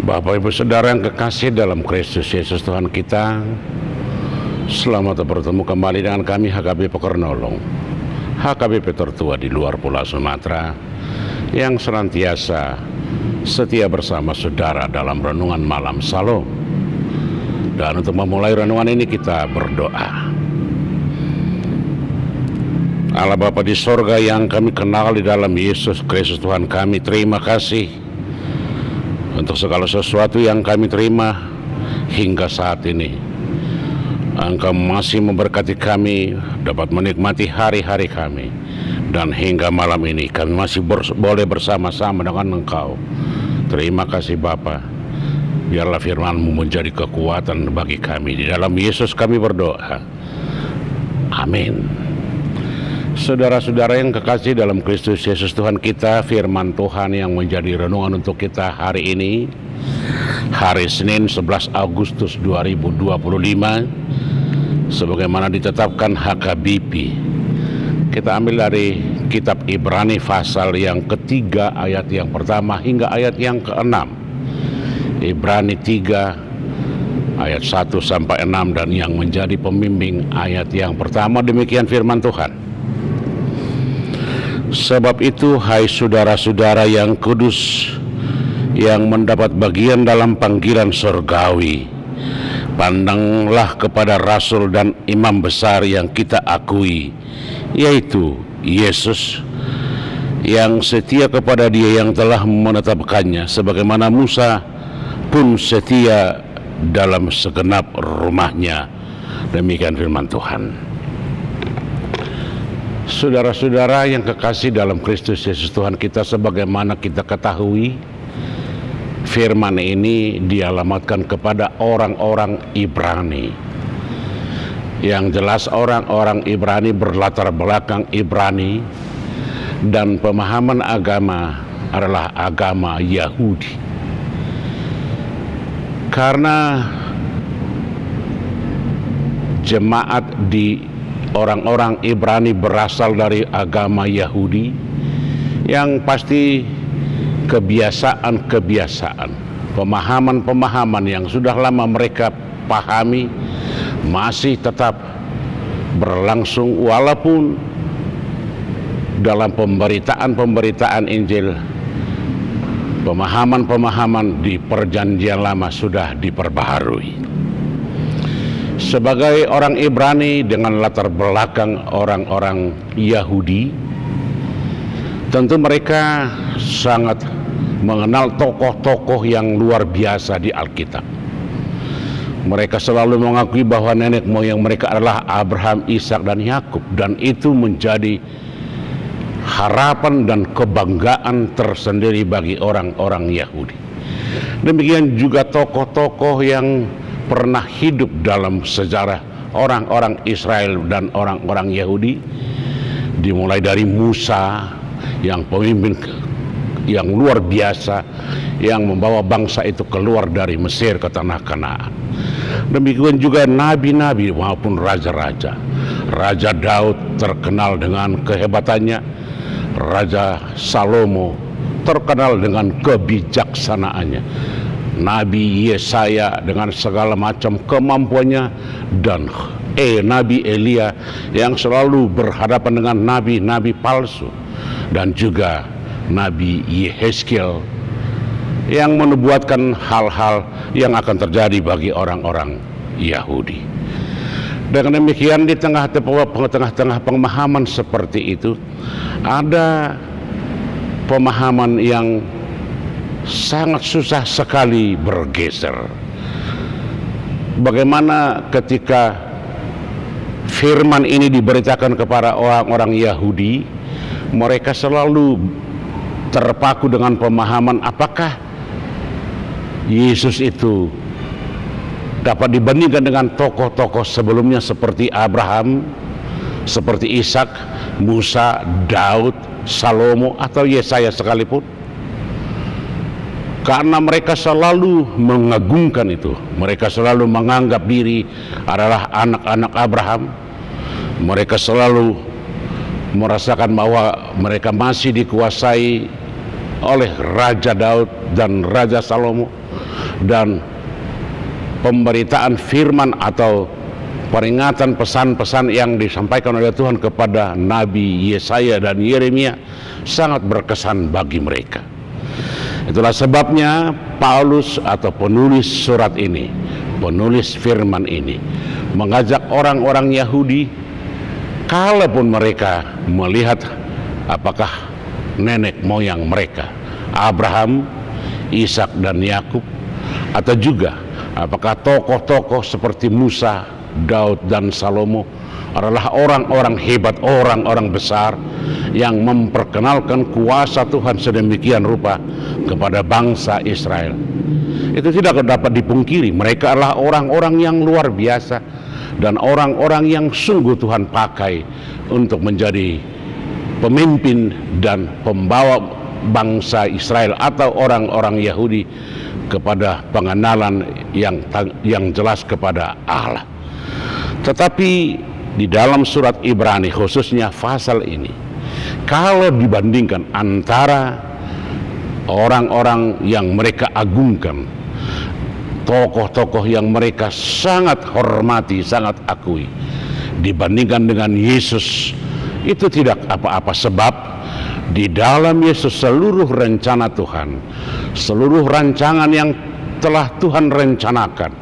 Bapak Ibu Saudara yang kekasih dalam Kristus Yesus Tuhan kita, selamat bertemu kembali dengan kami HKBP Kernolong, HKBP tertua di luar Pulau Sumatera, yang senantiasa setia bersama saudara dalam renungan malam Salom. Dan untuk memulai renungan ini kita berdoa. Allah Bapa di sorga yang kami kenal di dalam Yesus Kristus Tuhan kami, terima kasih untuk segala sesuatu yang kami terima hingga saat ini. Engkau masih memberkati kami dapat menikmati hari-hari kami, dan hingga malam ini kami masih boleh bersama-sama dengan Engkau. Terima kasih Bapa. Biarlah firman-Mu menjadi kekuatan bagi kami. Di dalam Yesus kami berdoa. Amin. Saudara-saudara yang kekasih dalam Kristus Yesus Tuhan kita, firman Tuhan yang menjadi renungan untuk kita hari ini, hari Senin 11 Agustus 2025, sebagaimana ditetapkan HKBP. Kita ambil dari kitab Ibrani pasal yang ketiga ayat yang pertama hingga ayat yang keenam. Ibrani 3 ayat 1 sampai 6, dan yang menjadi pembimbing ayat yang pertama demikian firman Tuhan. Sebab itu, hai saudara-saudara yang kudus, yang mendapat bagian dalam panggilan surgawi, pandanglah kepada Rasul dan Imam besar yang kita akui, yaitu Yesus, yang setia kepada Dia yang telah menetapkannya, sebagaimana Musa pun setia dalam segenap rumahnya. Demikian firman Tuhan. Saudara-saudara yang kekasih dalam Kristus Yesus Tuhan kita, sebagaimana kita ketahui, firman ini dialamatkan kepada orang-orang Ibrani. Yang jelas orang-orang Ibrani berlatar belakang Ibrani, dan pemahaman agama adalah agama Yahudi. Karena jemaat di orang-orang Ibrani berasal dari agama Yahudi, yang pasti kebiasaan-kebiasaan, pemahaman-pemahaman yang sudah lama mereka pahami masih tetap berlangsung, walaupun dalam pemberitaan Injil, pemahaman-pemahaman di perjanjian lama sudah diperbaharui. Sebagai orang Ibrani dengan latar belakang orang-orang Yahudi, tentu mereka sangat mengenal tokoh-tokoh yang luar biasa di Alkitab. Mereka selalu mengakui bahwa nenek moyang mereka adalah Abraham, Ishak, dan Yakub, dan itu menjadi harapan dan kebanggaan tersendiri bagi orang-orang Yahudi. Demikian juga tokoh-tokoh yang pernah hidup dalam sejarah orang-orang Israel dan orang-orang Yahudi, dimulai dari Musa yang pemimpin yang luar biasa yang membawa bangsa itu keluar dari Mesir ke tanah Kanaan. Demikian juga nabi-nabi maupun raja-raja. Raja Daud terkenal dengan kehebatannya, Raja Salomo terkenal dengan kebijaksanaannya, Nabi Yesaya dengan segala macam kemampuannya, dan Nabi Elia yang selalu berhadapan dengan nabi-nabi palsu, dan juga Nabi Yehezkiel yang menubuatkan hal-hal yang akan terjadi bagi orang-orang Yahudi. Dengan demikian, di tengah-tengah pemahaman seperti itu, ada pemahaman yang sangat susah sekali bergeser. Bagaimana ketika firman ini diberitakan kepada orang-orang Yahudi, mereka selalu terpaku dengan pemahaman apakah Yesus itu dapat dibandingkan dengan tokoh-tokoh sebelumnya seperti Abraham, seperti Ishak, Musa, Daud, Salomo, atau Yesaya sekalipun. Karena mereka selalu mengagungkan itu, mereka selalu menganggap diri adalah anak-anak Abraham, mereka selalu merasakan bahwa mereka masih dikuasai oleh Raja Daud dan Raja Salomo, dan pemberitaan firman atau peringatan pesan-pesan yang disampaikan oleh Tuhan kepada Nabi Yesaya dan Yeremia sangat berkesan bagi mereka. Itulah sebabnya Paulus atau penulis surat ini, penulis firman ini, mengajak orang-orang Yahudi, kalaupun mereka melihat apakah nenek moyang mereka, Abraham, Ishak dan Yakub, atau juga apakah tokoh-tokoh seperti Musa, Daud dan Salomo adalah orang-orang hebat, orang-orang besar yang memperkenalkan kuasa Tuhan sedemikian rupa kepada bangsa Israel. Itu tidak dapat dipungkiri, mereka adalah orang-orang yang luar biasa dan orang-orang yang sungguh Tuhan pakai untuk menjadi pemimpin dan pembawa bangsa Israel atau orang-orang Yahudi kepada pengenalan yang jelas kepada Allah. Tetapi di dalam surat Ibrani khususnya pasal ini, kalau dibandingkan antara orang-orang yang mereka agungkan, tokoh-tokoh yang mereka sangat hormati, sangat akui, dibandingkan dengan Yesus, itu tidak apa-apa, sebab di dalam Yesus seluruh rencana Tuhan, seluruh rancangan yang telah Tuhan rencanakan,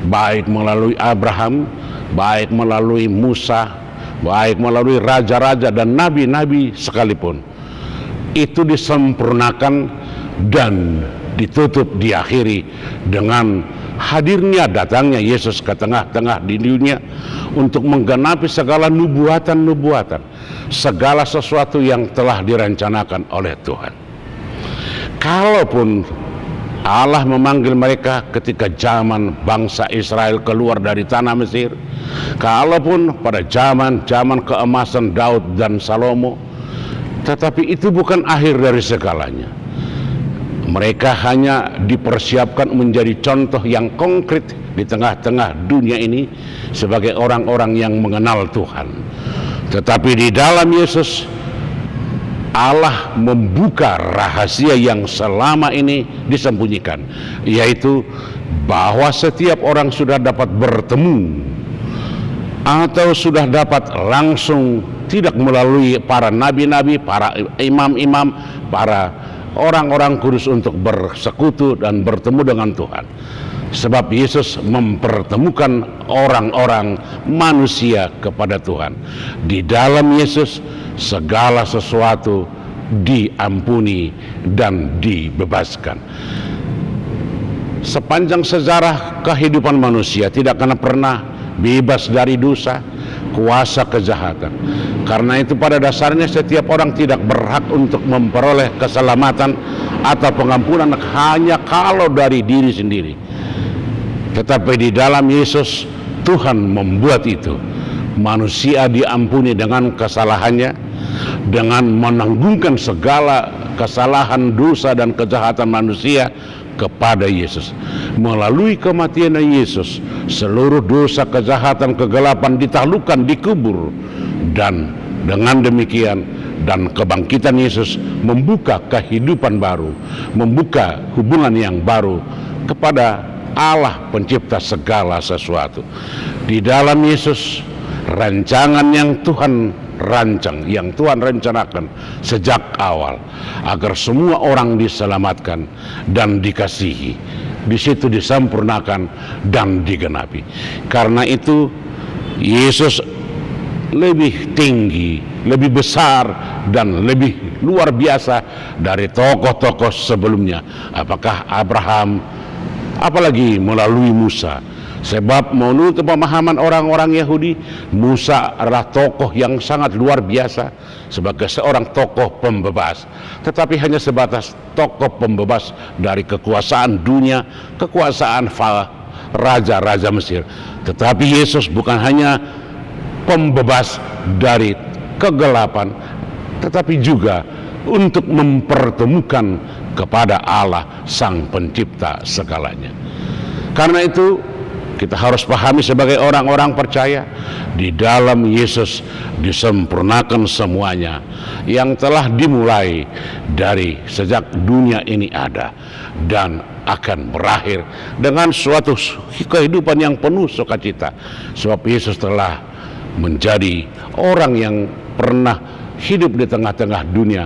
baik melalui Abraham, baik melalui Musa, baik melalui raja-raja dan nabi-nabi sekalipun, itu disempurnakan dan ditutup, diakhiri dengan hadirnya, datangnya Yesus ke tengah-tengah di dunia untuk menggenapi segala nubuatan-nubuatan, segala sesuatu yang telah direncanakan oleh Tuhan. Kalaupun Allah memanggil mereka ketika zaman bangsa Israel keluar dari tanah Mesir, kalaupun pada zaman keemasan Daud dan Salomo, tetapi itu bukan akhir dari segalanya. Mereka hanya dipersiapkan menjadi contoh yang konkret di tengah-tengah dunia ini sebagai orang-orang yang mengenal Tuhan. Tetapi di dalam Yesus, Allah membuka rahasia yang selama ini disembunyikan, yaitu bahwa setiap orang sudah dapat bertemu atau sudah dapat langsung, tidak melalui para nabi-nabi, para imam-imam, para orang-orang kudus, untuk bersekutu dan bertemu dengan Tuhan. Sebab Yesus mempertemukan orang-orang manusia kepada Tuhan. Di dalam Yesus segala sesuatu diampuni dan dibebaskan. Sepanjang sejarah kehidupan manusia tidak akan pernah bebas dari dosa, kuasa kejahatan. Karena itu pada dasarnya setiap orang tidak berhak untuk memperoleh keselamatan atau pengampunan hanya kalau dari diri sendiri. Tetapi di dalam Yesus Tuhan membuat itu. Manusia diampuni dengan kesalahannya, dengan menanggungkan segala kesalahan, dosa dan kejahatan manusia kepada Yesus. Melalui kematian Yesus, seluruh dosa, kejahatan, kegelapan ditaklukkan, dikubur, dan dengan demikian dan kebangkitan Yesus membuka kehidupan baru, membuka hubungan yang baru kepada Allah pencipta segala sesuatu. Di dalam Yesus, rancangan yang Tuhan rancang, yang Tuhan rencanakan sejak awal agar semua orang diselamatkan dan dikasihi, di situ disempurnakan dan digenapi. Karena itu Yesus lebih tinggi, lebih besar dan lebih luar biasa dari tokoh-tokoh sebelumnya, apakah Abraham, apalagi melalui Musa. Sebab menurut pemahaman orang-orang Yahudi, Musa adalah tokoh yang sangat luar biasa sebagai seorang tokoh pembebas, tetapi hanya sebatas tokoh pembebas dari kekuasaan dunia, kekuasaan raja-raja Mesir. Tetapi Yesus bukan hanya pembebas dari kegelapan, tetapi juga untuk mempertemukan kepada Allah Sang Pencipta segalanya. Karena itu kita harus pahami sebagai orang-orang percaya, di dalam Yesus disempurnakan semuanya yang telah dimulai dari sejak dunia ini ada. dan akan berakhir dengan suatu kehidupan yang penuh sukacita, sebab Yesus telah menjadi orang yang pernah hidup di tengah-tengah dunia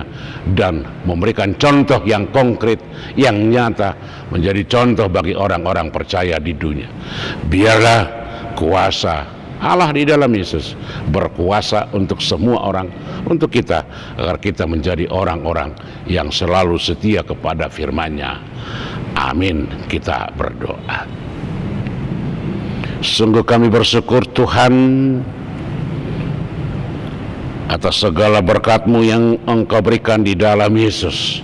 dan memberikan contoh yang konkret, yang nyata, menjadi contoh bagi orang-orang percaya di dunia. Biarlah kuasa Allah di dalam Yesus berkuasa untuk semua orang, untuk kita, agar kita menjadi orang-orang yang selalu setia kepada firman-Nya. Amin. Kita berdoa. Sungguh kami bersyukur Tuhan atas segala berkat-Mu yang Engkau berikan di dalam Yesus,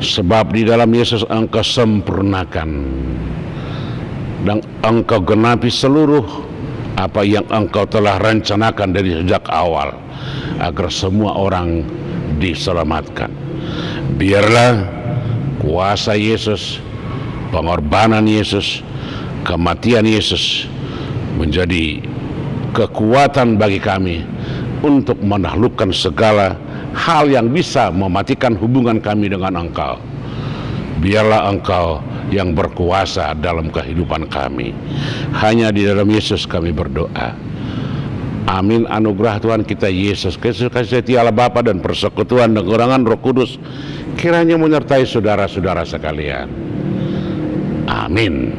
sebab di dalam Yesus Engkau sempurnakan dan Engkau genapi seluruh apa yang Engkau telah rencanakan dari sejak awal, agar semua orang diselamatkan. Biarlah kuasa Yesus, pengorbanan Yesus, kematian Yesus menjadi kekuatan bagi kami untuk menaklukkan segala hal yang bisa mematikan hubungan kami dengan Engkau. Biarlah Engkau yang berkuasa dalam kehidupan kami. Hanya di dalam Yesus kami berdoa. Amin. Anugerah Tuhan kita Yesus Kristus, kasih setia Allah Bapa dan persekutuan dan kerendahan Roh Kudus kiranya menyertai saudara-saudara sekalian. Amin.